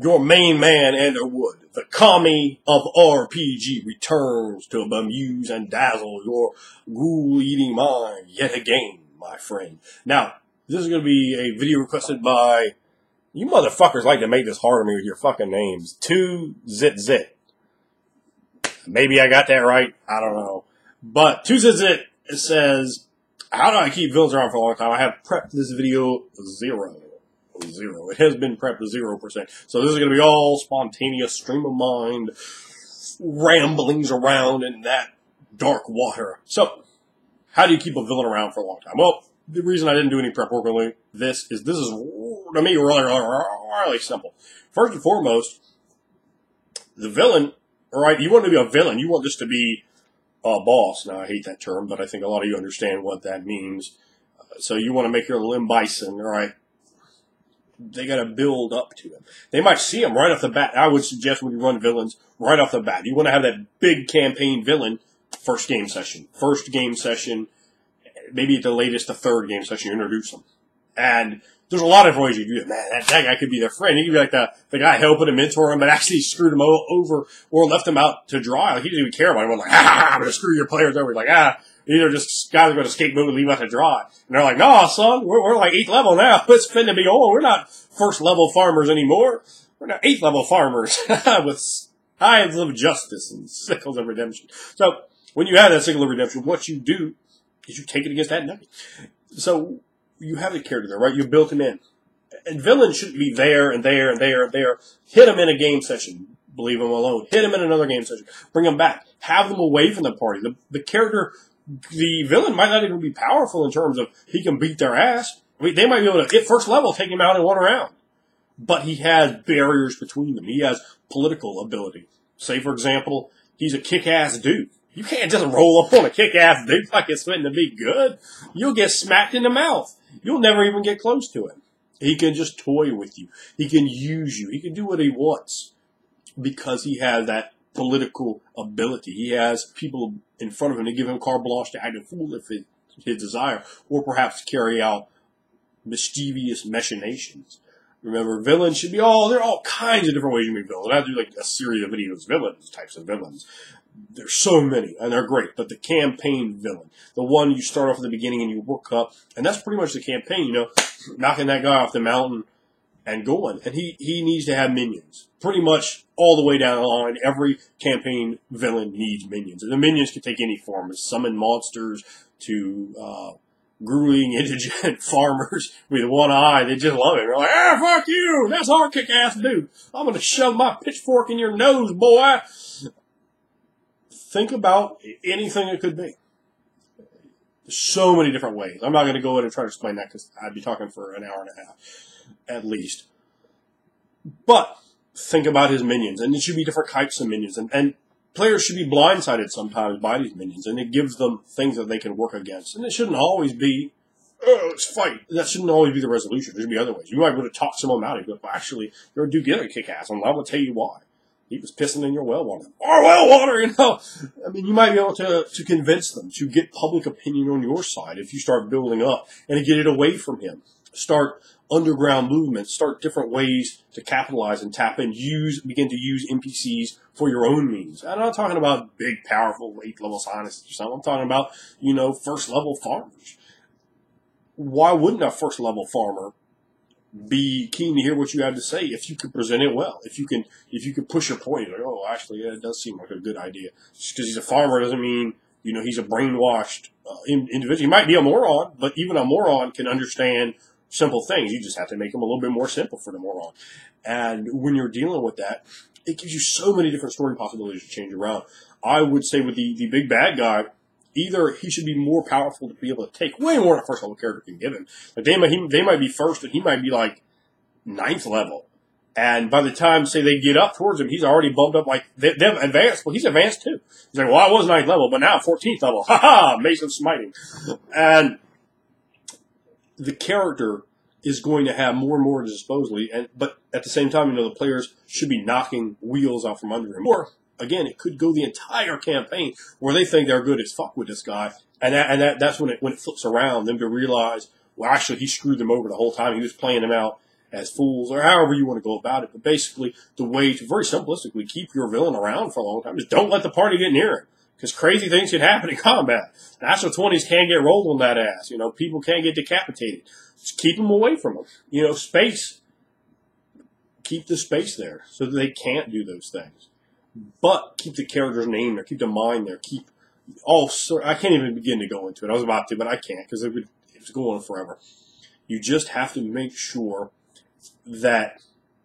Your main man, Underwood, the commie of RPG, returns to amuse and dazzle your ghoul-eating mind yet again, my friend. Now, this is going to be a video requested by... You motherfuckers like to make this hard on me with your fucking names. 2ZZ. Maybe I got that right. I don't know. But 2ZZ says, how do I keep villains around for a long time? I have prepped this video zero. It has been prepped to 0%. So this is going to be all spontaneous stream of mind ramblings around in that dark water. So, how do you keep a villain around for a long time? Well, the reason I didn't do any prep work on this is to me really simple. First and foremost, the villain, right? You want to be a villain. You want this to be a boss. Now, I hate that term, but I think a lot of you understand what that means. So you want to make your Limb Bison, right? They got to build up to him. They might see him right off the bat. I would suggest when you run villains right off the bat, you want to have that big campaign villain first game session. Maybe at the latest, the third game session, you introduce them. And there's a lot of ways you do it. Man, that guy could be their friend. He could be like the guy helping him, mentor him, but actually screwed him over or left him out to dry. Like, he didn't even care about him. He was like, I'm going to screw your players over. He's like, either just guys are going to scapegoat and leave out to dry. And they're like, no, son, we're like 8th level now. It's finna be on. We're not first level farmers anymore. We're not 8th level farmers with eyes of justice and sickles of redemption. So when you have that sickle of redemption, what you do is you take it against that enemy. So you have the character there, right? You built him in. And villains shouldn't be there and there and there and there. Hit him in a game session. Leave him alone. Hit him in another game session. Bring him back. Have them away from the party. The character... The villain might not even be powerful in terms of he can beat their ass. I mean, they might be able to, at first level, take him out in one round. But he has barriers between them. He has political ability. Say, for example, he's a kick-ass dude. You can't just roll up on a kick-ass dude like it's fitting to be good. You'll get smacked in the mouth. You'll never even get close to him. He can just toy with you. He can use you. He can do what he wants because he has that political ability. He has people in front of him to give him carte blanche to act a fool if it's his desire, or perhaps carry out mischievous machinations. Remember, villains should be there are all kinds of different ways you can be villain. I do like a series of videos, types of villains. There's so many, and they're great, but the campaign villain, the one you start off at the beginning and you work up, and that's pretty much the campaign, knocking that guy off the mountain and going. And he needs to have minions. Pretty much all the way down the line, every campaign villain needs minions. And the minions can take any form. Summon monsters to grueling indigent farmers with one eye. They just love it. They're like, fuck you! That's our kick-ass dude. I'm going to shove my pitchfork in your nose, boy! Think about anything it could be. There's so many different ways. I'm not going to go in and try to explain that because I'd be talking for an hour and a half, at least. But think about his minions, and it should be different types of minions, and players should be blindsided sometimes by these minions, and it gives them things that they can work against. And it shouldn't always be, let's fight. That shouldn't always be the resolution. There should be other ways. You might be able to talk someone out and go, well, actually, you're a dude getting a kick-ass, and I'm going to tell you why. He was pissing in your well water. Our well water, I mean, you might be able to convince them to get public opinion on your side if you start building up and to get it away from him. Start underground movements, start different ways to capitalize and tap in, begin to use NPCs for your own means. I'm not talking about big, powerful, 8th level scientists or something. I'm talking about, first level farmers. Why wouldn't a first level farmer be keen to hear what you have to say if you can present it well? If you can push your point, like, oh, actually, yeah, it does seem like a good idea. Just because he's a farmer doesn't mean, he's a brainwashed individual. He might be a moron, but even a moron can understand simple things. You just have to make them a little bit more simple for the moron. And when you're dealing with that, it gives you so many different story possibilities to change around. I would say with the big bad guy, either he should be more powerful to be able to take way more than a first level character can give him. Like they might be first, and he might be like 9th level. And by the time, say, they get up towards him, he's already bumped up, like, they've advanced. Well, he's advanced too. He's like, well, I was 9th level, but now I'm 14th level. Ha ha! Mason smiting. And the character is going to have more and more to disposal. But at the same time, the players should be knocking wheels out from under him. Or, again, it could go the entire campaign where they think they're good as fuck with this guy. And that's when it flips around, them to realize, well, actually, he screwed them over the whole time. He was playing them out as fools, or however you want to go about it. But basically, the way to very simplistically keep your villain around for a long time is don't let the party get near him. Because crazy things can happen in combat. National 20s can get rolled on that ass. You know, people can get decapitated. Just keep them away from them. You know, space. Keep the space there so that they can't do those things. But keep the character's name there. Keep the mind there. Keep all I can't even begin to go into it. I was about to, but I can't because it's going on forever. You just have to make sure that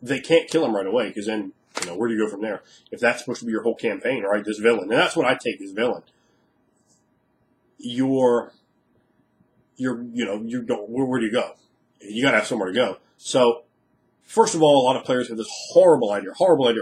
they can't kill him right away, because then, you know, where do you go from there? If that's supposed to be your whole campaign, right? This villain, and that's what I take as villain. You don't. Where do you go? You got to have somewhere to go. So, first of all, a lot of players have this horrible idea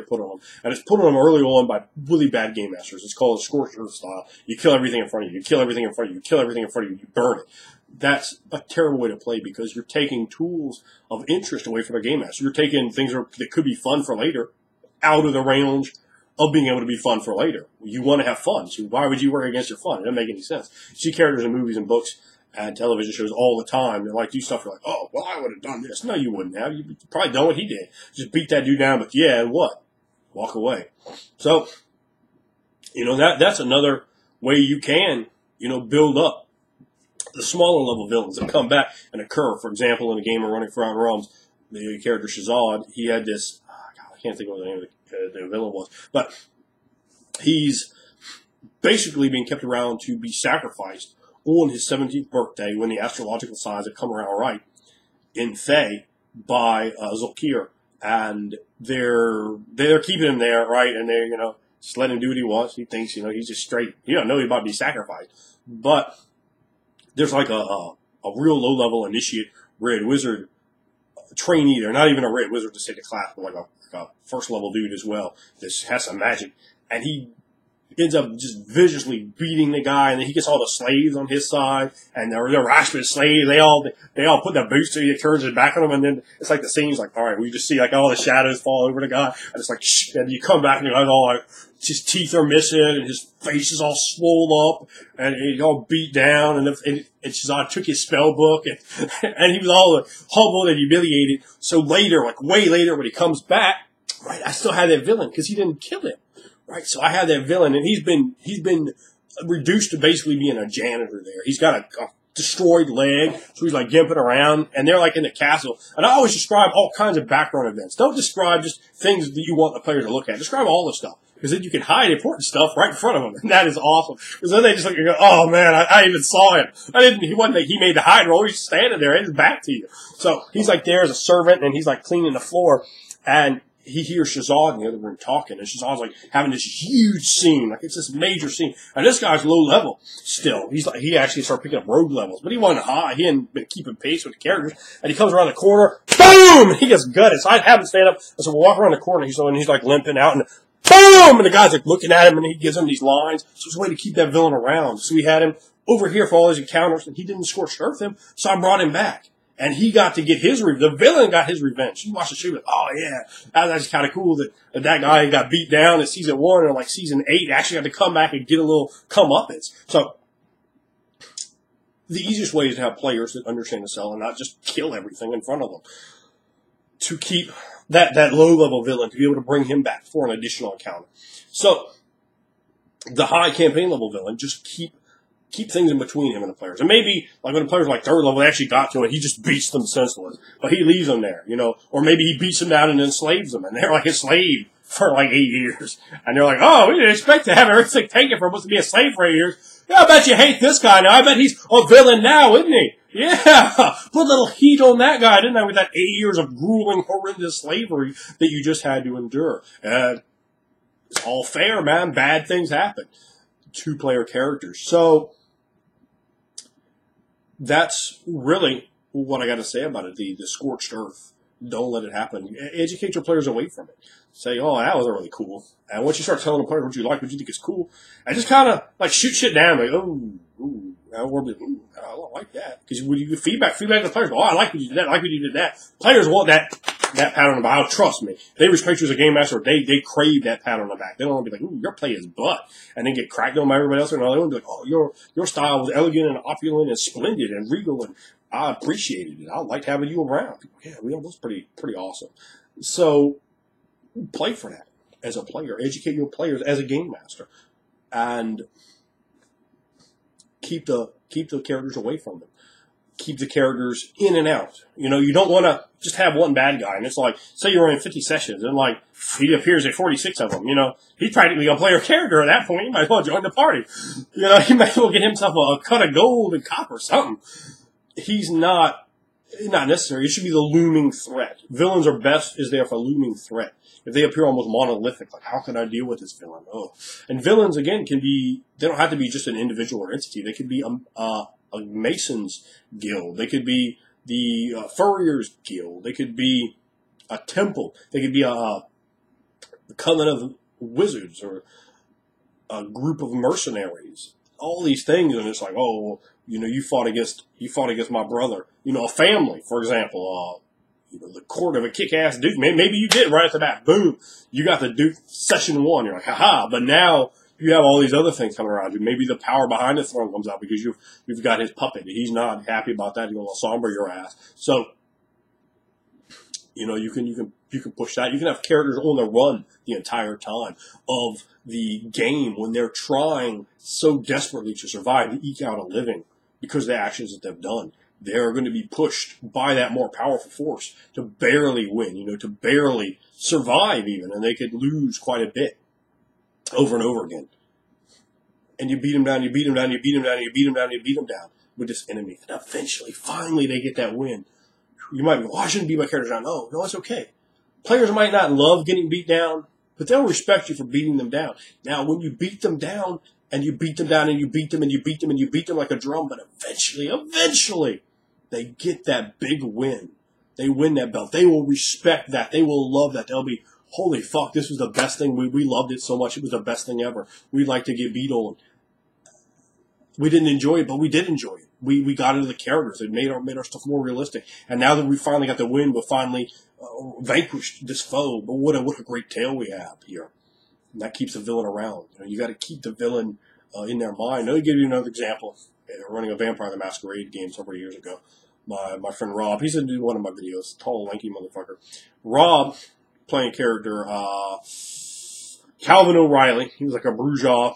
put on them, and it's put on them early on by really bad game masters. It's called a scorched earth style. You kill everything in front of you. You kill everything in front of you. You kill everything in front of you. You burn it. That's a terrible way to play, because you're taking tools of interest away from a game master. You're taking things that could be fun for later out of the range of being able to be fun for later. You want to have fun, so why would you work against your fun? It doesn't make any sense. You see characters in movies and books and television shows all the time. They like do stuff. You're like, oh, well, I would have done this. No, you wouldn't have. You'd probably done what he did. Just beat that dude down, but yeah, and what? Walk away. So, you know, that's another way you can, you know, build up the smaller level villains that come back and occur. For example, in a game of Running Forgotten Realms, the character Shazad, he had this, I can't think of what the name of the villain was, but he's basically being kept around to be sacrificed on his 17th birthday, when the astrological signs have come around right, in Thay by Zulkir, and they're keeping him there, right, and they're, you know, just letting him do what he wants. He thinks, you know, he's just straight. He don't know he's about to be sacrificed, but there's like a real low-level initiate red wizard trainee there, not even a red wizard to say the class, but like a first-level dude as well that has some magic, and he ends up just viciously beating the guy, and then he gets all the slaves on his side, and the Rashman slaves, they all put their boots to him, he turns his back on them, and then it's like the scene's like, all right, we just see like all the shadows fall over the guy, and it's like, shh, and you come back and the guy's all like, his teeth are missing, and his face is all swole up, and he's all beat down, and Shazad took his spell book, and he was all humbled and humiliated. So later, like way later, when he comes back, right, I still had that villain, because he didn't kill him. Right, so I had that villain, and he's been reduced to basically being a janitor there. He's got a destroyed leg, so he's like gimping around, and they're like in the castle. And I always describe all kinds of background events. Don't describe just things that you want the players to look at. Describe all the stuff, because then you can hide important stuff right in front of them, and that is awesome. Because then they just look and go, "Oh man, I even saw him. He made the hide roll. He's standing there, and his back to you." So he's like there as a servant, and he's like cleaning the floor, and he hears Shazad in the other room talking, and Shazad's like having this huge scene, like it's this major scene. And this guy's low level still. He actually started picking up rogue levels, but he wasn't high. He hadn't been keeping pace with the characters. And he comes around the corner, boom! And he gets gutted. So I have him stand up. And so we walk around the corner, and he's like limping out, and boom! And the guy's like looking at him, and he gives him these lines. So it's a way to keep that villain around. So we had him over here for all his encounters, and he didn't scorch earth him, so I brought him back. And he got to get the villain got his revenge. You watch the show, like, oh yeah, that's kind of cool that guy got beat down in season 1, or like season 8, actually had to come back and get a little comeuppance. So, the easiest way is to have players that understand the cell and not just kill everything in front of them. To keep that low-level villain, to be able to bring him back for an additional encounter. So, the high campaign level villain, just keep things in between him and the players. And maybe, like, when the players are like 3rd level, they actually got to it, he just beats them senseless. But he leaves them there, you know. Or maybe he beats them down and enslaves them, and they're like a slave for like 8 years. And they're like, oh, we didn't expect to have everything taken from us to be a slave for 8 years. Yeah, I bet you hate this guy now. I bet he's a villain now, isn't he? Yeah, put a little heat on that guy, didn't I, with that 8 years of grueling, horrendous slavery that you just had to endure. It's all fair, man. Bad things happen. 2-player characters. So, that's really what I got to say about it. The scorched earth. Don't let it happen. Educate your players away from it. Say, oh, that was really cool. And once you start telling the players what you like, what you think is cool, and just kind of like shoot shit down, like, I don't like that. Because when you get feedback to the players, I like what you did that, I like what you did that. Players want that pat on the back. Trust me. They respect you as a game master. They crave that pat on the back. They don't want to be like, ooh, your play is butt. And then get cracked on by everybody else. And they want to be like, oh, your style was elegant and opulent and splendid and regal. And I appreciated it. I liked having you around. Yeah, that was pretty awesome. So play for that as a player. Educate your players as a game master, and keep the characters away from them. Keep the characters in and out. You know, you don't want to just have one bad guy. And it's like, say you're running 50 sessions, and like he appears at 46 of them. You know, he's practically a player character at that point. You might as well join the party. You know, he might as well get himself a cut of gold and copper or something. He's not necessary. It should be the looming threat. Villains are best is there for looming threat. If they appear almost monolithic, like how can I deal with this villain? Oh, and villains again can be. They don't have to be just an individual or entity. They could be a Mason's guild. They could be the Furrier's guild. They could be a temple. They could be the Covenant of Wizards or a group of mercenaries. All these things, and it's like, oh, you know, you fought against my brother. You know, a family, for example. You know, the court of a kick-ass duke. Maybe you did right at the bat. Boom, you got the duke session 1. You're like, haha. But now you have all these other things coming around you. Maybe the power behind the throne comes out because you've got his puppet. He's not happy about that. He's going to somber your ass. So, you know, you can push that. You can have characters on the run the entire time of the game when they're trying so desperately to survive, to eke out a living because of the actions that they've done. They're going to be pushed by that more powerful force to barely win, you know, to barely survive even, and they could lose quite a bit over and over again. And you beat them down, you beat them down, you beat them down, you beat them down, you beat them down with this enemy. And eventually, finally, they get that win. You might be, well, I shouldn't beat my characters down. No, it's okay. Players might not love getting beat down, but they'll respect you for beating them down. Now, when you beat them down, and you beat them down, and you beat them, and you beat them, and you beat them like a drum, but eventually, they get that big win. They win that belt. They will respect that. They will love that. They'll be, holy fuck, this was the best thing. We loved it so much. It was the best thing ever. We'd like to get beat on. We didn't enjoy it, but we did enjoy it. We got into the characters. It made our stuff more realistic. And now that we finally got the win, we finally vanquished this foe. But what a great tale we have here. And that keeps the villain around. You got to keep the villain in their mind. Let me give you another example. Running a Vampire the Masquerade game several years ago. My friend Rob, he's in one of my videos. Tall, lanky motherfucker. Rob, playing character Calvin O'Reilly. He was like a bourgeois.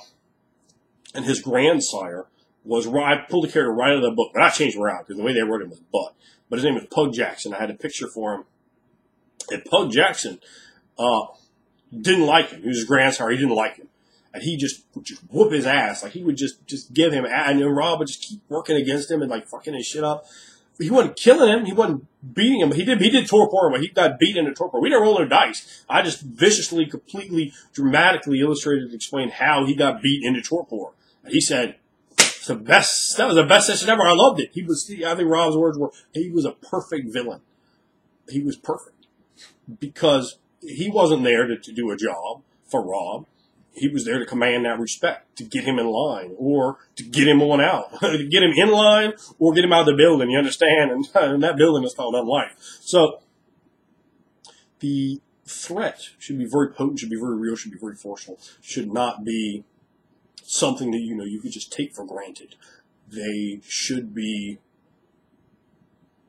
And his grandsire was, I pulled the character right out of the book, but I changed him around because the way they wrote him was butt. But his name was Pug Jackson. I had a picture for him. And Pug Jackson didn't like him. He was his grandsire. He didn't like him. And he would just whoop his ass. Like, he would just give him, and then Rob would just keep working against him and, like, fucking his shit up. He wasn't killing him. He wasn't beating him. But he did torpor him, but he got beaten into torpor. We didn't roll no dice. I just viciously, completely, dramatically illustrated and explained how he got beat into torpor. And he said, that was the best session ever. I loved it. I think Rob's words were, he was a perfect villain. He was perfect. Because he wasn't there to do a job for Rob. He was there to command that respect, to get him in line, or to get him on out. To get him in line, or get him out of the building, you understand? And that building is called Unlife. So, the threat should be very potent, should be very real, should be very forceful. Should not be something that, you could just take for granted. They should be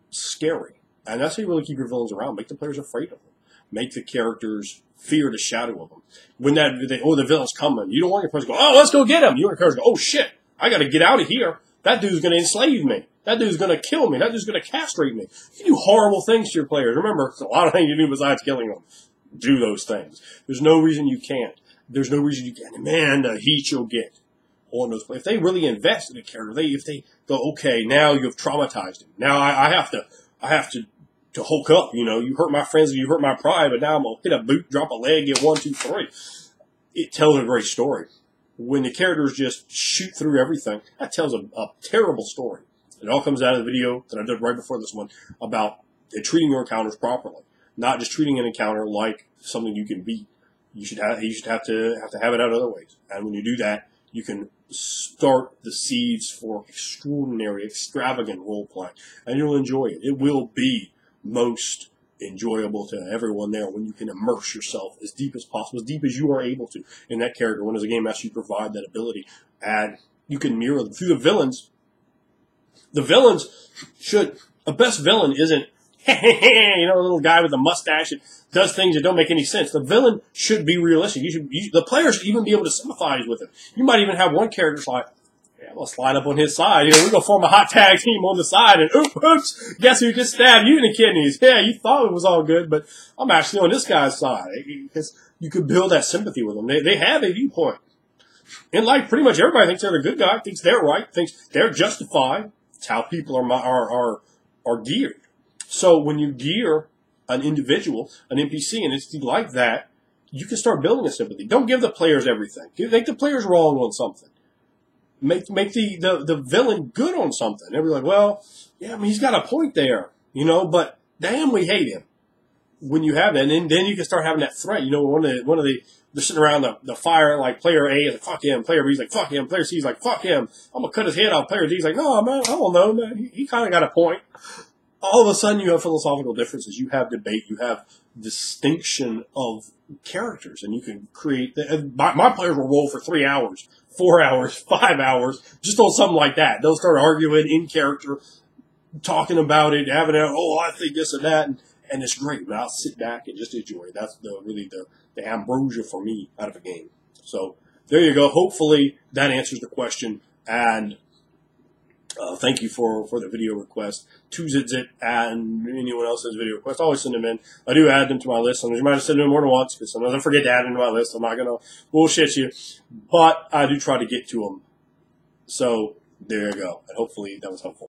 scary. And that's how you really keep your villains around. Make the players afraid of them. Make the characters fear the shadow of them. When the villain's coming, you don't want your players to go, oh, let's go get him. You want your characters to go, oh, shit, I got to get out of here. That dude's going to enslave me. That dude's going to kill me. That dude's going to castrate me. You can do horrible things to your players. Remember, there's a lot of things you do besides killing them. Do those things. There's no reason you can't. There's no reason you can't. Man, the heat you'll get on those players. If they really invest in a character, if they go, okay, now you've traumatized him. Now I have to hulk up, you hurt my friends and you hurt my pride, but now I'm going to hit a boot, drop a leg, get 1, 2, 3. It tells a great story. When the characters just shoot through everything, that tells a terrible story. It all comes out of the video that I did right before this one about treating your encounters properly. Not just treating an encounter like something you can beat. You should have to have it out other ways. And when you do that, you can start the seeds for extraordinary, extravagant role play. And you'll enjoy it. It will be most enjoyable to everyone there when you can immerse yourself as deep as possible, as deep as you are able to in that character. When as a game master you provide that ability, and you can mirror them through the villains. The villains should, a best villain isn't, a little guy with a mustache that does things that don't make any sense. The villain should be realistic. The player should even be able to sympathize with him. You might even have one character like, yeah, I'm going to slide up on his side. We're going to form a hot tag team on the side, and oops, guess who just stabbed you in the kidneys? Yeah, you thought it was all good, but I'm actually on this guy's side. Because you could build that sympathy with them. They have a viewpoint. In life, pretty much everybody thinks they're the good guy, thinks they're right, thinks they're justified. It's how people are geared. So when you gear an individual, an NPC, and it's like that, you can start building a sympathy. Don't give the players everything. Make the players wrong on something. Make the villain good on something. They'll be like, well, yeah, I mean, he's got a point there, but damn, we hate him. When you have that, and then you can start having that threat. They're sitting around the fire, like player A is like, fuck him, player B is like, fuck him, player C is like, fuck him, I'm going to cut his head off, player D is like, no, man, I don't know, man, he kind of got a point. All of a sudden you have philosophical differences, you have debate, you have distinction of characters, and you can create, my players will roll for 3 hours, 4 hours, 5 hours, just on something like that. They'll start arguing in character, talking about it, having it, I think this and that, and it's great, but I'll sit back and just enjoy it. That's really the ambrosia for me out of a game. So there you go. Hopefully that answers the question. And thank you for the video request. 2Zitzit and anyone else has video requests, always send them in. I do add them to my list. Sometimes you might have sent them more than once because sometimes I forget to add them to my list. I'm not going to bullshit you. But I do try to get to them. So there you go. And hopefully that was helpful.